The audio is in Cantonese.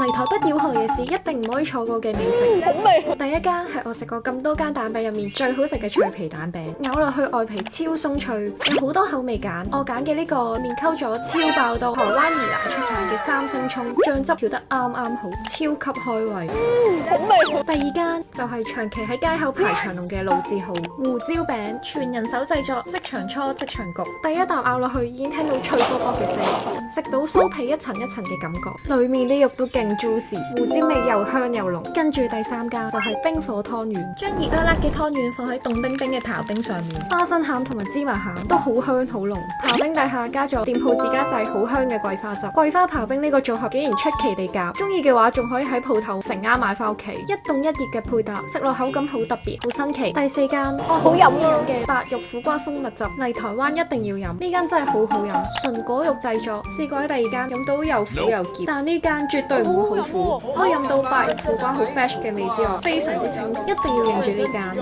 嚟台北要學夜市一定唔可以錯過嘅美食。好味！第一間係我食過咁多間蛋餅入面最好食嘅脆皮蛋餅，咬落去外皮超鬆脆，有好多口味揀。我揀嘅呢個面溝咗超爆多台灣宜蘭出產嘅三星葱，醬汁調得啱啱好，超級開胃。好味！第二間就係長期喺街口排長龍嘅盧志豪胡椒餅，全人手製作，即場搓即場焗。第一啖咬落去已經聽到脆卜卜嘅聲，食到酥皮一層一層嘅感覺，裡面啲肉都勁 juicy， 胡椒味又香又濃。跟住第三間就係冰火湯圓，將熱辣辣嘅湯圓放喺凍冰冰嘅刨冰上面，花生餡同埋芝麻餡都好香好濃。刨冰底下加咗店鋪自家製好香嘅桂花汁，桂花刨冰呢個組合竟然出奇地夾，中意嘅話仲可以喺鋪頭成啱買翻屋企，一凍一熱嘅配搭，食落口感好特別，好新奇。第四間我好飲嘅白玉苦瓜蜂蜜汁，嚟台灣一定要飲，呢間真係好好飲，純果肉製作。試過喺第二間飲到又苦又澀，但呢間絕對唔會好苦，可以飲到白玉苦瓜好 fresh 嘅味之外，非常之清，一定要認住呢間。